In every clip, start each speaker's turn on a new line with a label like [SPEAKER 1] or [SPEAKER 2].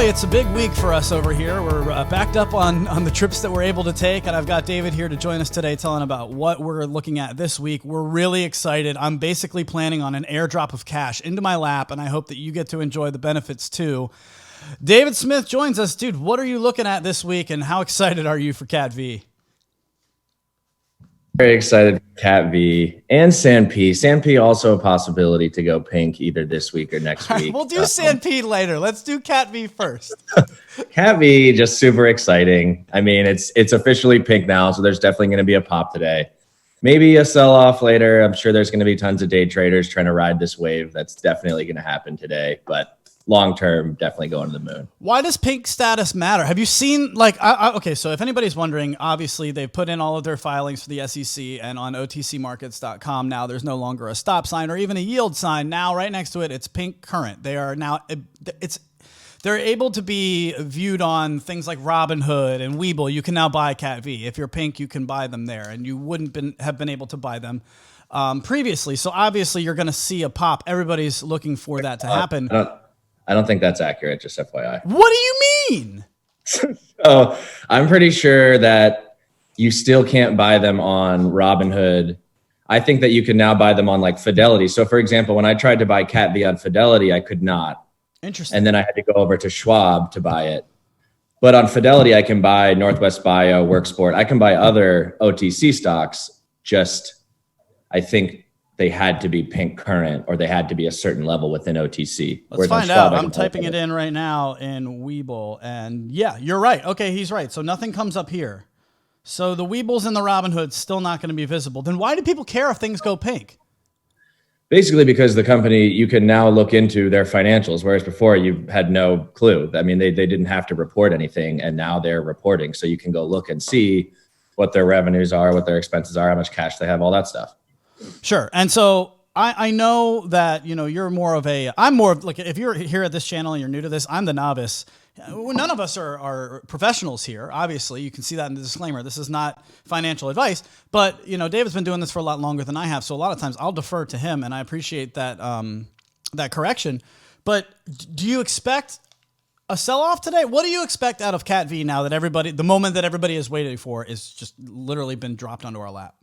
[SPEAKER 1] boy, it's a big week for us over here. We're backed up on the trips that we're able to take, and I've got David here to join us today telling about what we're looking at this week. We're really excited. I'm basically planning on an airdrop of cash into my lap, and I hope that you get to enjoy the benefits too. David Smith joins us. Dude, what are you looking at this week, and how excited are you for CATV?
[SPEAKER 2] Very excited for CATV and SANP. SANP also a possibility to go pink either this week or next week.
[SPEAKER 1] We'll do SANP later. Let's do CATV first.
[SPEAKER 2] CATV, just super exciting. I mean, it's officially pink now, so there's definitely going to be a pop today. Maybe a sell-off later. I'm sure there's going to be tons of day traders trying to ride this wave. That's definitely going to happen today, but long-term, definitely going to the moon.
[SPEAKER 1] Why does pink status matter? Have you seen, like, okay, so if anybody's wondering, obviously they've put in all of their filings for the SEC, and on OTCmarkets.com now there's no longer a stop sign or even a yield sign. Now right next to it, it's pink current. They are now, they're able to be viewed on things like Robinhood and Webull. You can now buy CATV. If you're pink, you can buy them there, and you wouldn't have been able to buy them previously. So obviously you're going to see a pop. Everybody's looking for that to happen.
[SPEAKER 2] I don't think that's accurate, just FYI.
[SPEAKER 1] What do you mean?
[SPEAKER 2] So I'm pretty sure that you still can't buy them on Robinhood. I think that you can now buy them on like Fidelity. So for example, when I tried to buy CATV on Fidelity, I could not.
[SPEAKER 1] Interesting.
[SPEAKER 2] And then I had to go over to Schwab to buy it. But on Fidelity, I can buy Northwest Bio, Worksport. I can buy other OTC stocks. Just, I think they had to be pink current, or they had to be a certain level within OTC.
[SPEAKER 1] Let's find out. I'm typing it in right now in Webull, and yeah, you're right. Okay, he's right. So nothing comes up here. So the Weebulls and the Robinhood's still not going to be visible. Then why do people care if things go pink?
[SPEAKER 2] Basically because the company, you can now look into their financials, whereas before you had no clue. I mean, they didn't have to report anything, and now they're reporting. So you can go look and see what their revenues are, what their expenses are, how much cash they have, all that stuff.
[SPEAKER 1] Sure. And so I know that, you know, I'm more of like, if you're here at this channel and you're new to this, I'm the novice. None of us are professionals here. Obviously, you can see that in the disclaimer. This is not financial advice, but you know, David's been doing this for a lot longer than I have. So a lot of times I'll defer to him, and I appreciate that, that correction. But do you expect a sell-off today? What do you expect out of CATV now that the moment that everybody is waiting for is just literally been dropped onto our lap?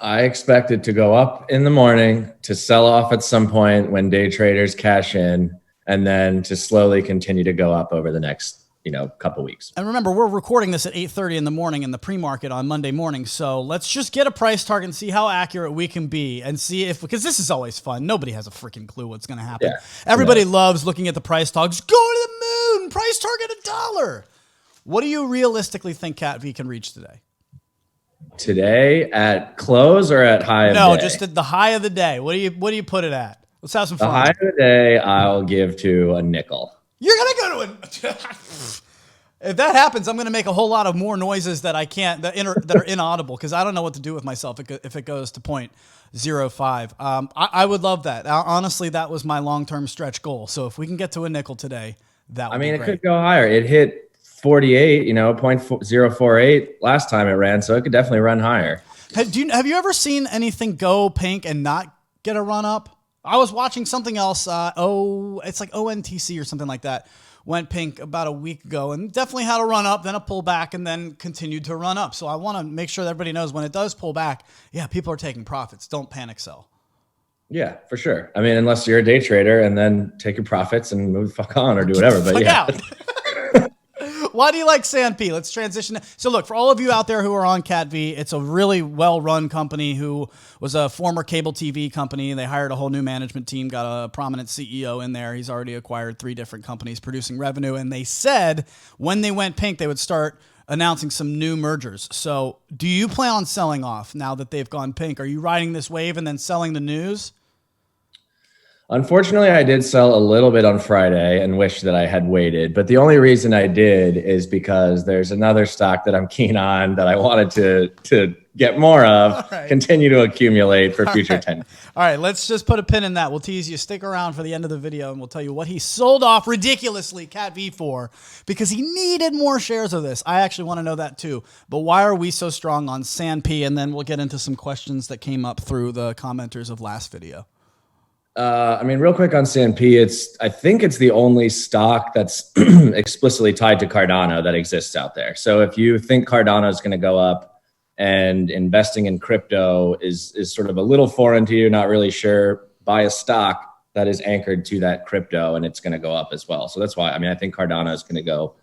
[SPEAKER 2] I expect it to go up in the morning, to sell off at some point when day traders cash in, and then to slowly continue to go up over the next, couple weeks.
[SPEAKER 1] And remember, we're recording this at 8:30 in the morning in the pre-market on Monday morning. So let's just get a price target and see how accurate we can be, and see because this is always fun. Nobody has a freaking clue what's going to happen. Yeah, everybody loves looking at the price tags. Go to the moon, price target $1. What do you realistically think CATV can reach today?
[SPEAKER 2] Today at close or at high of the day?
[SPEAKER 1] No, just at the high of the day. What do you put it at? Let's have some fun.
[SPEAKER 2] The high of the day, I'll give to a nickel.
[SPEAKER 1] You're gonna go to a. If that happens, I'm gonna make a whole lot of more noises that I can't that are inaudible, because I don't know what to do with myself if it goes to 0.05. I would love that. Honestly, that was my long-term stretch goal. So if we can get to a nickel today, that would be great.
[SPEAKER 2] It could go higher. It hit 48, 0.048 last time it ran, so it could definitely run higher.
[SPEAKER 1] Have you ever seen anything go pink and not get a run up? I was watching something else. It's like ONTC or something like that. Went pink about a week ago and definitely had a run up, then a pull back, and then continued to run up. So I want to make sure that everybody knows when it does pull back, yeah, people are taking profits. Don't panic sell.
[SPEAKER 2] Yeah, for sure. I mean, unless you're a day trader, and then take your profits and move the fuck on or do whatever. But yeah.
[SPEAKER 1] Why do you like SANP? Let's transition. So look, for all of you out there who are on CATV, it's a really well-run company who was a former cable TV company. They hired a whole new management team, got a prominent CEO in there. He's already acquired 3 different companies producing revenue. And they said when they went pink, they would start announcing some new mergers. So do you plan on selling off now that they've gone pink? Are you riding this wave and then selling the news?
[SPEAKER 2] Unfortunately, I did sell a little bit on Friday and wish that I had waited. But the only reason I did is because there's another stock that I'm keen on that I wanted to get more of, continue to accumulate for future tenure.
[SPEAKER 1] All right, let's just put a pin in that. We'll tease you. Stick around for the end of the video, and we'll tell you what he sold off ridiculously CATV for, because he needed more shares of this. I actually want to know that too. But why are we so strong on SANP? And then we'll get into some questions that came up through the commenters of last video.
[SPEAKER 2] I mean, real quick on SANP, I think it's the only stock that's explicitly tied to Cardano that exists out there. So if you think Cardano is going to go up and investing in crypto is sort of a little foreign to you, not really sure, buy a stock that is anchored to that crypto and it's going to go up as well. So that's why, I mean, I think Cardano is going to go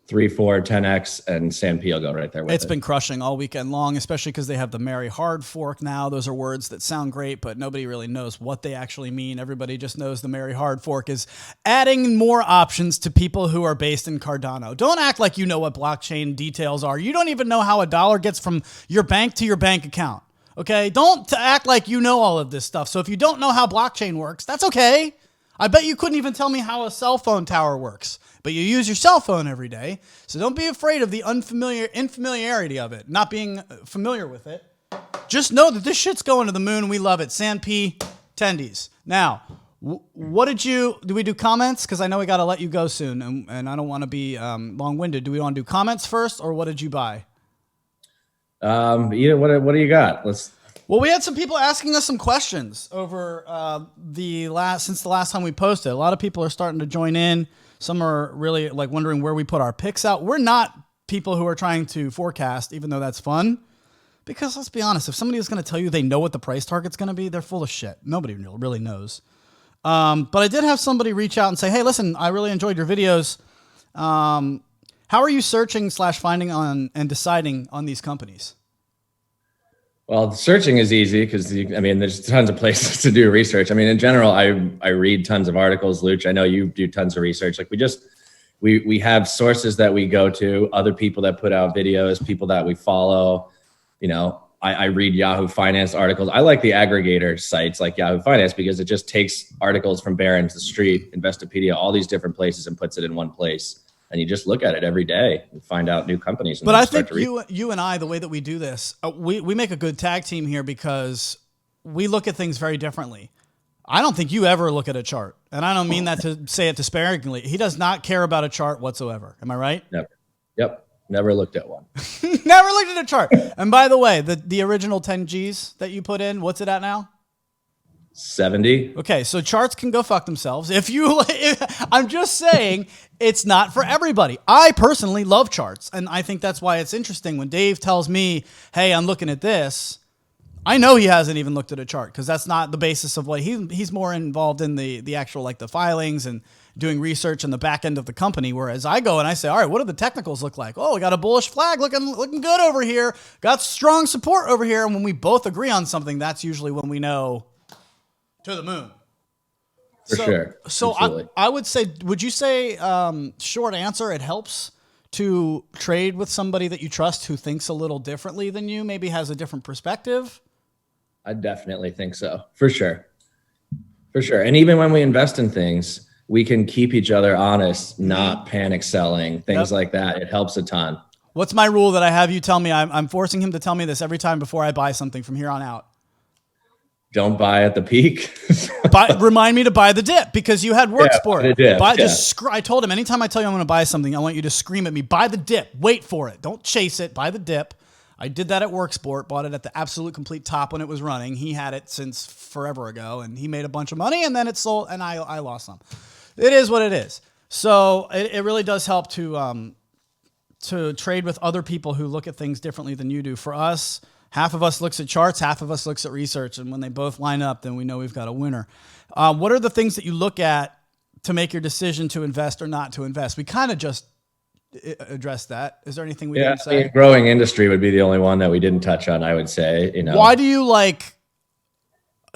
[SPEAKER 2] 3, 4, 10x, and SAMP will go right there with it.
[SPEAKER 1] It's been crushing all weekend long, especially because they have the Merry Hard Fork now. Those are words that sound great, but nobody really knows what they actually mean. Everybody just knows the Merry Hard Fork is adding more options to people who are based in Cardano. Don't act like you know what blockchain details are. You don't even know how a dollar gets from your bank to your bank account. Okay? Don't act like you know all of this stuff. So if you don't know how blockchain works, that's okay. I bet you couldn't even tell me how a cell phone tower works. But you use your cell phone every day, so don't be afraid of the infamiliarity of it, not being familiar with it. Just know that this shit's going to the moon, and we love it. SANP tendies. Now, what do we do comments? Because I know we got to let you go soon, and I don't want to be long-winded. Do we want to do comments first, or what did you buy?
[SPEAKER 2] What do you got?
[SPEAKER 1] Well, we had some people asking us some questions over since the last time we posted. A lot of people are starting to join in. Some are really like wondering where we put our picks out. We're not people who are trying to forecast, even though that's fun. Because let's be honest, if somebody is going to tell you they know what the price target's going to be, they're full of shit. Nobody really knows. But I did have somebody reach out and say, hey, listen, I really enjoyed your videos. How are you searching / finding on and deciding on these companies?
[SPEAKER 2] Well, searching is easy because there's tons of places to do research. I mean, in general, I read tons of articles. Luch, I know you do tons of research. Like we have sources that we go to, other people that put out videos, people that we follow. You know, I read Yahoo Finance articles. I like the aggregator sites like Yahoo Finance because it just takes articles from Barron's, The Street, Investopedia, all these different places and puts it in one place. And you just look at it every day and find out new companies.
[SPEAKER 1] But I think you and I, the way that we do this, we make a good tag team here because we look at things very differently. I don't think you ever look at a chart. And I don't mean that to say it disparagingly. He does not care about a chart whatsoever. Am I right?
[SPEAKER 2] Never. Yep. Never looked at one.
[SPEAKER 1] Never looked at a chart. And by the way, the original 10 Gs that you put in, what's it at now?
[SPEAKER 2] 70.
[SPEAKER 1] Okay, so charts can go fuck themselves. I'm just saying it's not for everybody. I personally love charts, and I think that's why it's interesting when Dave tells me, hey, I'm looking at this. I know he hasn't even looked at a chart because that's not the basis of what he's more involved in the actual like the filings and doing research in the back end of the company. Whereas I go and I say, all right, what do the technicals look like? Oh, we got a bullish flag looking good over here. Got strong support over here. And when we both agree on something, that's usually when we know to the moon.
[SPEAKER 2] For sure.
[SPEAKER 1] So I would say, would you say, short answer, it helps to trade with somebody that you trust who thinks a little differently than you, maybe has a different perspective?
[SPEAKER 2] I definitely think so. For sure. For sure. And even when we invest in things, we can keep each other honest, not panic selling, things like that. It helps a ton.
[SPEAKER 1] What's my rule that I have you tell me? I'm forcing him to tell me this every time before I buy something from here on out.
[SPEAKER 2] Don't buy at the peak.
[SPEAKER 1] Remind me to buy the dip because you had work sport. I told him anytime I tell you I'm going to buy something, I want you to scream at me, buy the dip, wait for it. Don't chase it, buy the dip. I did that at work sport, bought it at the absolute complete top when it was running. He had it since forever ago and he made a bunch of money and then it sold and I lost some. It is what it is. So it really does help to trade with other people who look at things differently than you do. For us, half of us looks at charts, half of us looks at research. And when they both line up, then we know we've got a winner. What are the things that you look at to make your decision to invest or not to invest? We kind of just addressed that. Is there anything we didn't say?
[SPEAKER 2] Growing industry would be the only one that we didn't touch on, I would say.
[SPEAKER 1] Why do you like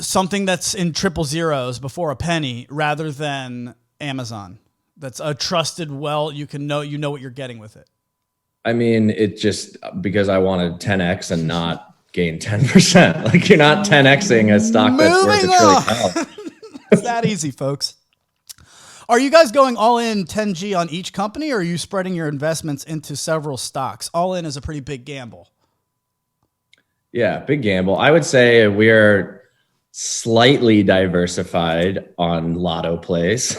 [SPEAKER 1] something that's in triple zeros before a penny rather than Amazon? That's a trusted, you know what you're getting with it.
[SPEAKER 2] I mean, it just because I wanted 10x and not gain 10%. Like you're not 10xing a stock that's worth a trillion.
[SPEAKER 1] It's that easy, folks. Are you guys going all in 10G on each company, or are you spreading your investments into several stocks? All in is a pretty big gamble.
[SPEAKER 2] Yeah, big gamble. I would say we're slightly diversified on lotto plays.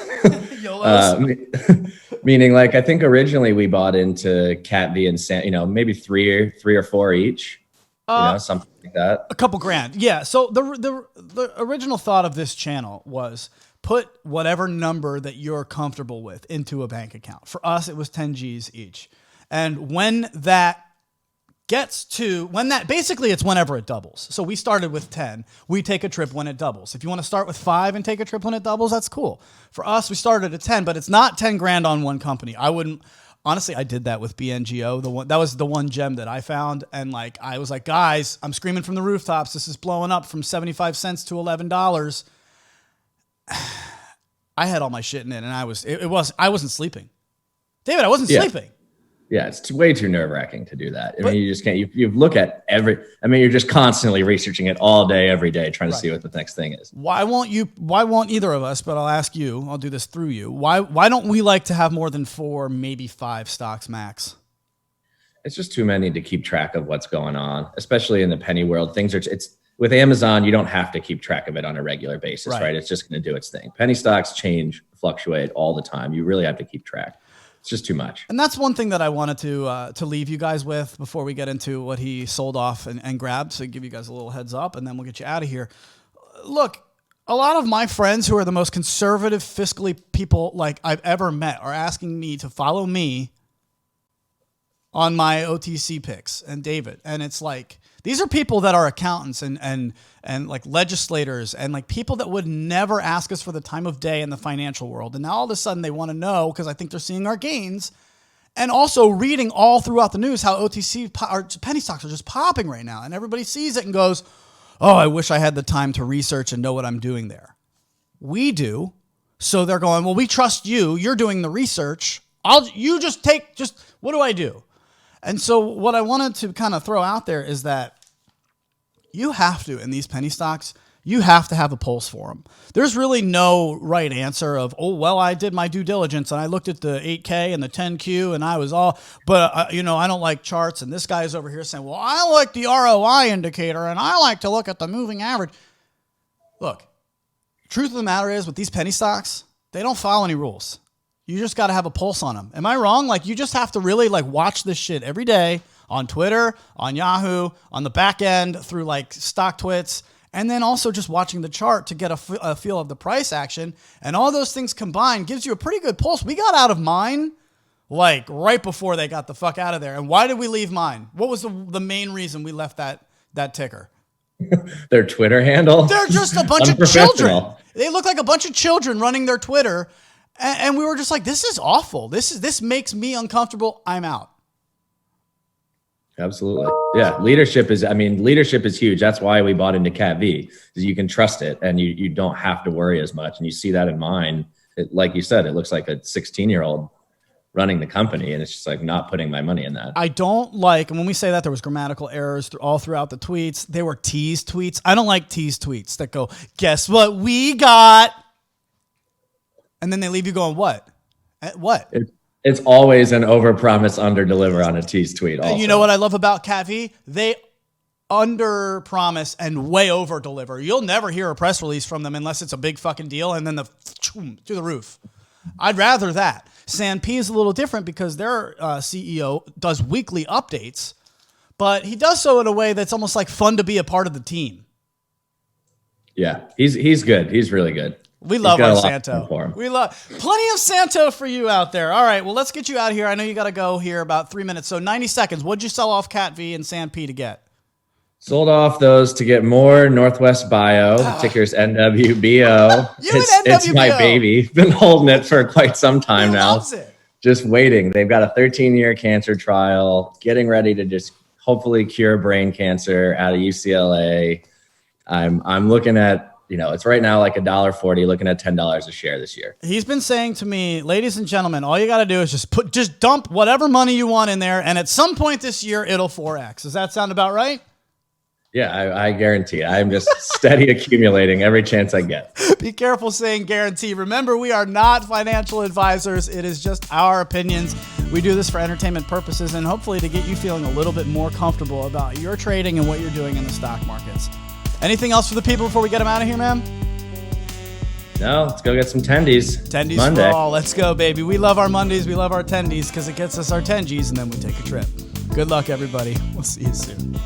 [SPEAKER 2] Meaning, like I think originally we bought into CATV and SANP, maybe three or four each. Something like like that.
[SPEAKER 1] A couple grand. Yeah. So the original thought of this channel was put whatever number that you're comfortable with into a bank account. For us, it was 10 G's each. And when that basically it's whenever it doubles. So we started with 10. We take a trip when it doubles. If you want to start with 5 and take a trip when it doubles, that's cool. For us, we started at 10, but it's not 10 grand on one company. Honestly, I did that with BNGO. That was the one gem that I found. And like, I was like, guys, I'm screaming from the rooftops. This is blowing up from 75 cents to $11. I had all my shit in it, and I wasn't sleeping. David, I wasn't sleeping.
[SPEAKER 2] Yeah, it's way too nerve-wracking to do that. I mean, you just can't. You look at you're just constantly researching it all day, every day, trying to see what the next thing is.
[SPEAKER 1] Why won't either of us? But I'll ask you. I'll do this through you. Why don't we like to have more than 4, maybe 5 stocks max?
[SPEAKER 2] It's just too many to keep track of what's going on, especially in the penny world. It's with Amazon, you don't have to keep track of it on a regular basis, right? It's just going to do its thing. Penny stocks change, fluctuate all the time. You really have to keep track. It's just too much. And
[SPEAKER 1] that's one thing that I wanted to leave you guys with before we get into what he sold off and grabbed. So give you guys a little heads up, and then we'll get you out of here. Look, a lot of my friends who are the most conservative fiscally people like I've ever met are asking me to follow me on my OTC picks and David. And it's like, these are people that are accountants and like legislators and like people that would never ask us for the time of day in the financial world. And now all of a sudden they want to know because I think they're seeing our gains and also reading all throughout the news how OTC or penny stocks are just popping right now. And everybody sees it and goes, oh, I wish I had the time to research and know what I'm doing there. We do. So they're going, well, we trust you. You're doing the research. What do I do? And so what I wanted to kind of throw out there is that you have to, in these penny stocks, you have to have a pulse for them. There's really no right answer of, oh, well, I did my due diligence and I looked at the 8K and the 10Q and I was all, but I don't like charts. And this guy's over here saying, well, I like the ROI indicator and I like to look at the moving average. Look, truth of the matter is with these penny stocks, they don't follow any rules. You just got to have a pulse on them. Am I wrong? Like, you just have to really like watch this shit every day on Twitter, on Yahoo, on the back end through like stock twits, and then also just watching the chart to get a feel of the price action. And all those things combined gives you a pretty good pulse. We got out of mine like right before they got the fuck out of there. And why did we leave mine? What was the main reason we left that ticker?
[SPEAKER 2] Their Twitter handle?
[SPEAKER 1] They're just a bunch of children. They look like a bunch of children running their Twitter. And we were just like, this is awful. This makes me uncomfortable. I'm out.
[SPEAKER 2] Absolutely. Yeah. Leadership is huge. That's why we bought into CATV, is you can trust it and you don't have to worry as much. And you see that in mine. Like you said, it looks like a 16-year-old running the company, and it's just like not putting my money in that.
[SPEAKER 1] I don't like, and when we say that, there was grammatical errors all throughout the tweets. They were tease tweets. I don't like tease tweets that go, guess what we got? And then they leave you going, what? What?
[SPEAKER 2] It's always an overpromise, underdeliver on a tease tweet. Also.
[SPEAKER 1] You know what I love about CATV? They underpromise and way overdeliver. You'll never hear a press release from them unless it's a big fucking deal and then to the roof. I'd rather that. SANP is a little different because their CEO does weekly updates, but he does so in a way that's almost like fun to be a part of the team.
[SPEAKER 2] Yeah, he's good. He's really good.
[SPEAKER 1] We love our Santo. We love plenty of Santo for you out there. All right, well, let's get you out of here. I know you got to go here about 3 minutes. So 90 seconds. What'd you sell off CATV and SANP to get?
[SPEAKER 2] Sold off those to get more Northwest Bio. The ticker's NWBO. It's my baby. Been holding it for quite some time now. Loves it. Just waiting. They've got a 13-year cancer trial, getting ready to just hopefully cure brain cancer out of UCLA. I'm looking at, it's right now like $1.40, looking at $10 a share this year. He's been saying to me, ladies and gentlemen, all you got to do is just dump whatever money you want in there, and at some point this year it'll 4x. Does that sound about right? Yeah, I guarantee. I'm just steady accumulating every chance I get. Be careful saying guarantee. Remember, we are not financial advisors. It is just our opinions. We do this for entertainment purposes and hopefully to get you feeling a little bit more comfortable about your trading and what you're doing in the stock markets. Anything else for the people before we get them out of here, man? No, let's go get some tendies. Tendies Monday. For all. Let's go, baby. We love our Mondays. We love our tendies because it gets us our 10Gs and then we take a trip. Good luck, everybody. We'll see you soon.